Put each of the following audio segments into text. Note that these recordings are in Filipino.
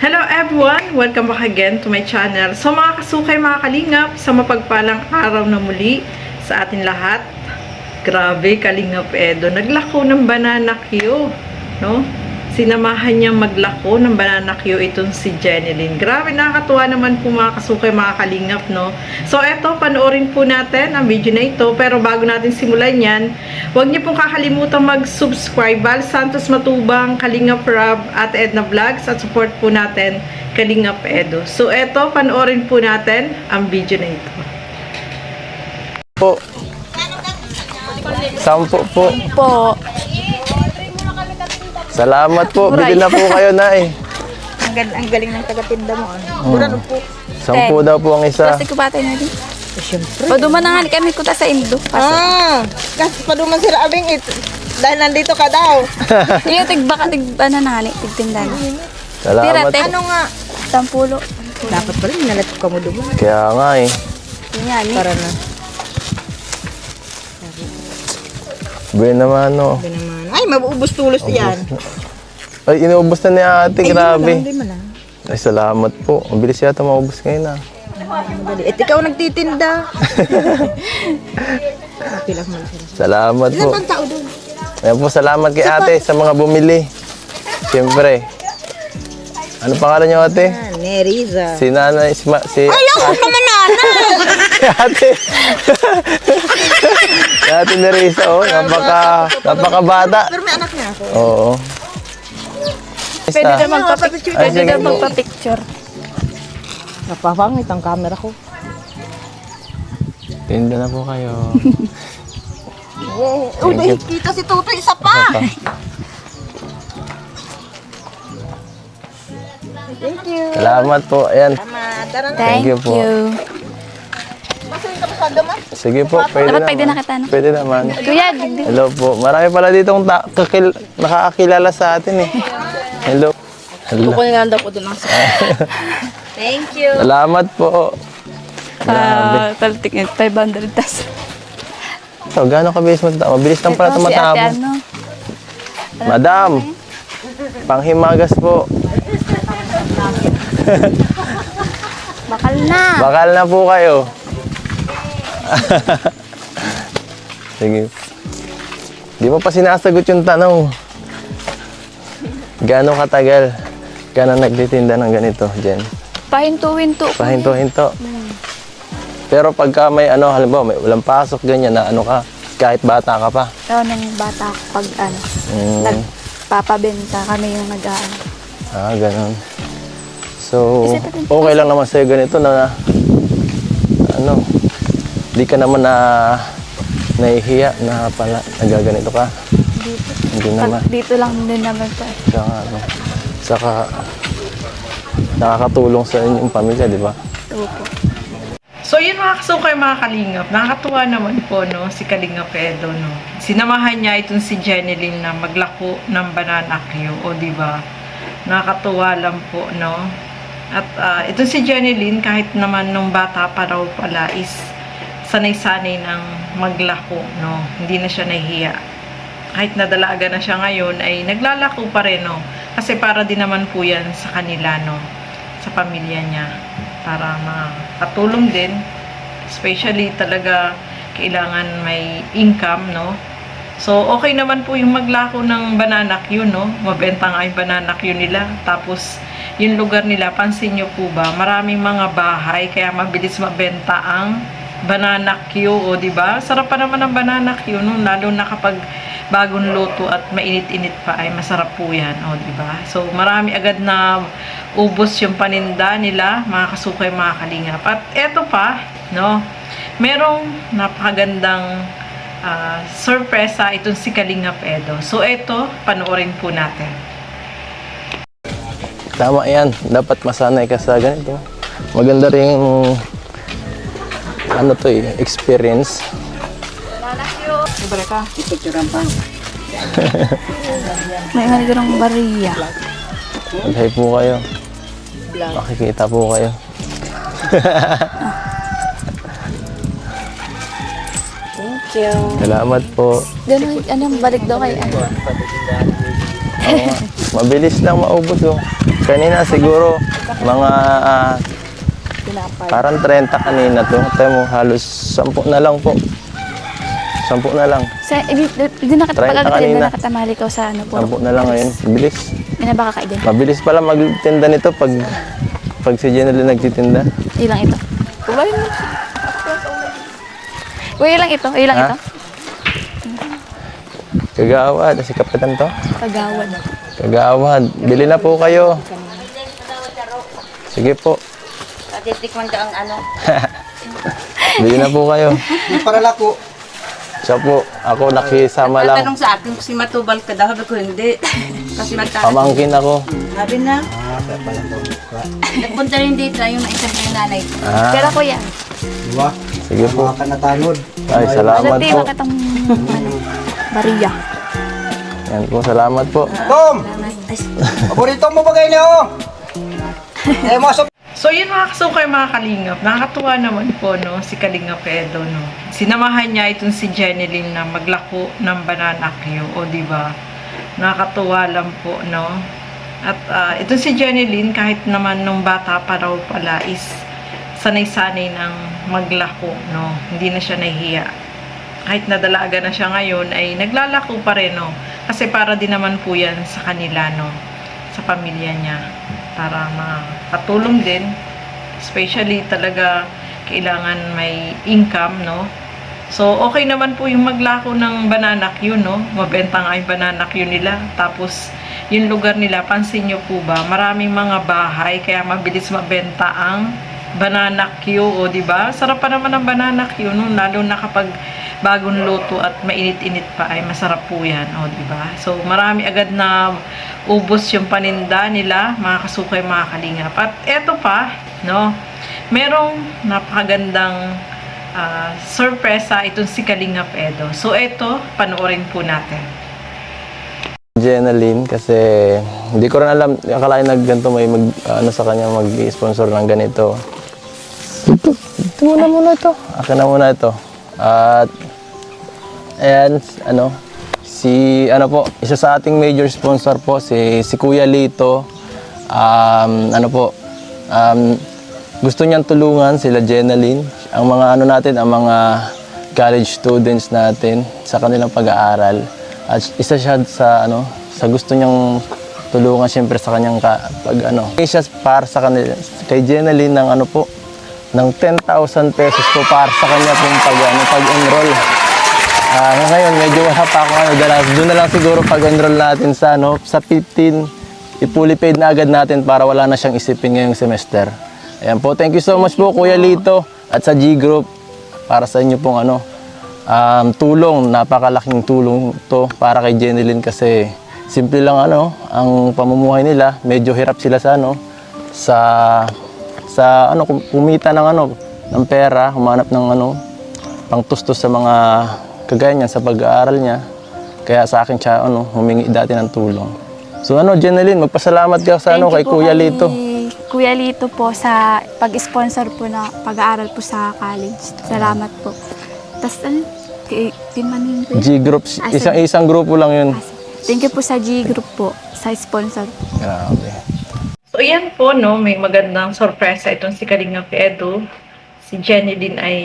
Hello everyone! Welcome back again to my channel. So mga kasukay, mga kalingap, sa mapagpalang araw na muli sa atin lahat. Grabe, Kalingap Edo. Naglako ng banana Q, no? Sinamahan niyang maglako ng banana Q itong si Jenilyn. Grabe, nakakatuwa naman po mga kasukay, mga kalingap, no? So eto, panoorin po natin ang video na ito. Pero bago natin simulan yan, huwag niyo pong kakalimutan mag-subscribe. Val Santos Matubang, Kalingap Rob, Ate Edna Vlogs, at support po natin Kalingap Edo. So eto, panoorin po natin ang video na ito. Po. 10 po. Po. Salamat po. Bili na po kayo, Nay. Ang galing ng taga-tinda mo. Ano? Po. 10 daw po ang isa. Plastic ko batay na din. Siyempre. Paduman na nga kami kuta sa Indo. Kasi paduman sila abing dahil nandito ka daw. Iyo, ano na nga, tigtinda na. Salamat po. Ano nga? 10. Dapat pala minalat ka mo duman. Kaya nga eh. Yan, Para na. Bili naman, no. Ay, mabuubos tulos yan. Ay, inuubos na ni ate. Grabe. Hindi mo lang. Ay, salamat po. Ang bilis yata maubos ngayon, ah. Madali. Et ikaw nagtitinda. Pilang mo sila. Salamat Ilan po. bang tao doon? Ayan po, salamat kay ate sa mga bumili. Siyempre. Ano pangalan niyo, ate? Neriza. Si nanay, si Ayaw ko naman nanay! si ate. Si ate Nerissa, oh. Napakabata. Pero may anak niya ako. Oo. Pwede na magpa-picture. Ay, Pwede sige na po. magpa-picture. Napapangit ang camera ko. Tinda na po kayo. Uy, kita si Toto isa pa! Thank you. Salamat po. Ayan. Tara na. Thank you po. you. Masuhin ka pa sa daman? Sige po. Pwede Dapat naman. pwede na kita, no? Pwede naman. Kuya, digdig. Hello po. Marami pala ditong nakakakilala sa atin eh. Hello. Hello. Kukunin nga daw ko doon lang sa... Thank you. Salamat po. Taltik yun, 500 tas. So, gano'ng kabilis matapos? Mabilis lang pala Ito, si ate, tumatapos. ano? Madam, panghimagas po. Bakal na. Bakal na po kayo. Sige. Di mo pa sinasagot yung tanong. Gano'ng katagal ka na nagtitinda ng ganito, Jen? Pahinto-hinto. Pahinto-hinto. Pero pagka may halimbawa may walang pasok, ganyan na kahit bata ka pa. Oo, nung bata ako pag nagpapabenta kami yung nag-ano. Ganun. So, okay lang naman sa'yo ganito na di ka naman nahihiya na pala nagaganito ka. Dito. Hindi naman. Dito lang din naman pa. Saka nakakatulong sa inyong pamilya, di ba? Opo. So yun mga kasukay, mga kalingap, nakakatuwa naman po, no, si Kalingap Edo, no. Sinamahan niya itong si Jenilyn na maglako ng banana Q, o diba? Nakakatuwa lang po, no. At itong si Jenilyn, kahit naman nung bata pa raw pala, is sanay-sanay ng maglako, no. Hindi na siya nahihiya. Kahit nadalaga na siya ngayon, ay naglalako pa rin, no. Kasi para din naman po yan sa kanila, no, sa pamilya niya. Para makatulong din, especially talaga kailangan may income, no. So okay naman po yung maglako ng banana Q, no. Mabenta nga yung banana Q nila. Tapos yung lugar nila, pansin nyo po ba, maraming mga bahay, kaya mabilis mabenta ang banana Q, o diba? Sarap pa naman ang banana Q, no, lalo na kapag bagong luto at mainit-init pa, ay masarap po yan, o diba? So marami agad na ubos yung paninda nila, mga kasukay, mga kalingap. At eto pa, no, merong napakagandang sorpresa itong si Kalingap Edo. So eto, panoorin po natin. Tama yan. Dapat masanay ka sa ganito. Maganda rin experience. Libre ka. Ipicturean pa. May ganitong bariya. Maghay po kayo. Makikita po kayo. Thank you. Salamat po. Ganun, anong balik daw kay ano? Oo nga. Mabilis lang maubos, oh. Kanina siguro, mga parang 30 kanina to. Tayo mo, halos 10 na lang po. 10 na lang. Sa, hindi na 30 pag-agad din kanina. na nakatamali ko sa ano po. 10 na lang ngayon. Bilis. Binabaka ka din. Mabilis pala magtinda nito pag si Jenny nagtitinda. Ilang ito. Uy, ilang ito. Ilang Ha? ito. Kagawad, si Kapitan to. Kagawad. Kagawad. Bili na po kayo. Sige po. Titikman ka ang ano. Bili na po kayo. Para lako. Siya po, ako nakisama lang. Tatanong sa akin kung si matubal ka daw, sabi ko hindi. Kasi magkakasin. Pamangkin ako. Sabi na. Nagpunta rin dito yung isang yung nanay. Pero Ah, kuya, Diba? sige po. Mga kanatanod. Ay, salamat malati po. bakit ang ano, Maria. Yan po, salamat po. Tom! Paborito mo bagay niya oh! Eh, masok. So yun mga kasukay, mga kalingap, nakakatuwa naman po no, si Kalingap Edo no. Sinamahan niya itong si Jeneline na maglako ng banana Q, o di ba? Nakakatuwa lang po no. At itong si Jeneline, kahit naman nung bata pa raw pala is sanay-sanay ng maglako no. Hindi na siya nahihiya. Kahit nadalaga na siya ngayon ay naglalako pa rin no. Kasi para din naman po yan sa kanila no, sa pamilya niya, para makatulong din, especially talaga kailangan may income no. So okay naman po yung maglako ng banana Q no, mabenta nga yung banana Q nila. Tapos yung lugar nila, pansin nyo po ba, maraming mga bahay kaya mabilis mabenta ang banana Q, o di ba? Sarap pa naman ang banana Q no, lalo na kapag bagong luto at mainit-init pa ay masarap po yan, o di ba? So marami agad na ubos yung paninda nila, mga kasukay, mga kalingap. At eto pa, no, merong napakagandang sorpresa itong si Kalingap Edo. So eto, panoorin po natin. Jeneline, kasi hindi ko rin alam, akalain nagganto may ano sa kanya mag-sponsor ng ganito. Ito muna ito. Akin na muna ito. At ayan, ano po, isa sa ating major sponsor po si Kuya Lito. Gusto niyang tulungan sila Jeneline, ang mga ang mga college students natin sa kanilang pag-aaral. At isa siya sa gusto niyang tulungan siyempre sa kanyang siya para sa kanila kay Jeneline ng ng 10,000 pesos po para sa kanya pong pag-enroll. Ngayon medyo wala pa ako doon na lang siguro pag-enroll natin sa sa 15 i-fully paid na agad natin para wala na siyang isipin ngayong semester. Ayan po, thank you so much po Kuya Lito at sa G Group para sa inyo pong tulong, napakalaking tulong to para kay Jeneline kasi simple lang ang pamumuhay nila, medyo hirap sila sa kumita ng pera, humanap ng pangtustos sa mga kagaya niyan sa pag-aaral niya. Kaya sa akin siya humingi dati ng tulong. So Jeneline, magpasalamat ka sa Thank you kay po Kuya kay Lito. Kuya Lito po sa pag-sponsor po na pag-aaral po sa college. Salamat po. Tapos kay Timanin po. G Group, isang grupo lang yun. Thank you po sa G Group po, sa sponsor. Grabe. So yan po no, may magandang sorpresa itong si Kalingap Edo. Si Jeneline ay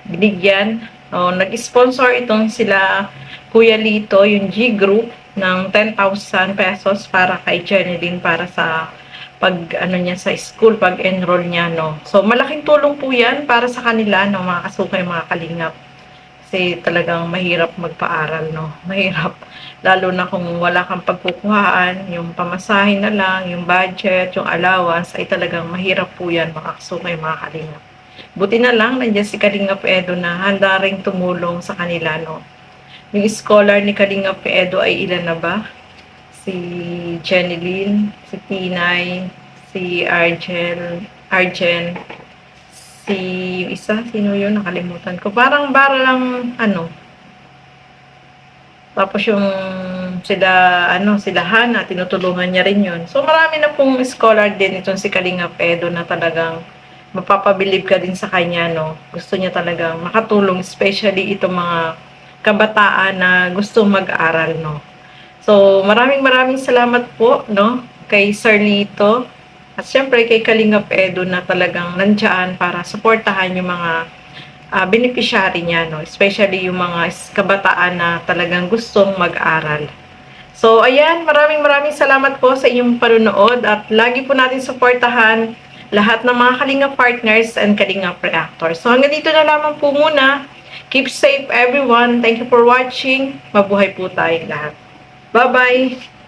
binigyan, nag-sponsor itong sila Kuya Lito, yung G Group, ng 10,000 pesos para kay Jeneline para sa niya sa school, pag-enroll niya no. So malaking tulong po yan para sa kanila no, mga kasukay, mga kalingap. Kasi talagang mahirap magpaaral no. Mahirap lalo na kung wala kang pagkukuhaan, yung pamasahin na lang, yung budget, yung allowance ay talagang mahirap po yan, mga kasukay, mga kalingap. Buti na lang nandiyan si Kalingap Edo na handa ring tumulong sa kanila no. Yung scholar ni Kalingap Edo ay ilan na ba? Si Jeneline, si Tinay, si Arjen, si isa, sino yun? Nakalimutan ko. Parang lang, tapos yung sila Hana, tinutulungan niya rin yun. So marami na pong scholar din itong si Kalingap Edo na talagang mapapabilib ka din sa kanya, no? Gusto niya talagang makatulong, especially itong mga kabataan na gusto mag-aral, no? So, maraming salamat po, no? kay Sir Lito, at syempre kay Kalingap Edo na talagang nandyan para suportahan yung mga beneficiary niya, no? Especially yung mga kabataan na talagang gustong mag-aral. So, ayan, maraming salamat po sa inyong panunood at lagi po natin suportahan lahat ng mga Kalingap partners and Kalingap reactors. So, hanggang dito na lamang po muna. Keep safe everyone. Thank you for watching. Mabuhay po tayong lahat. Bye-bye!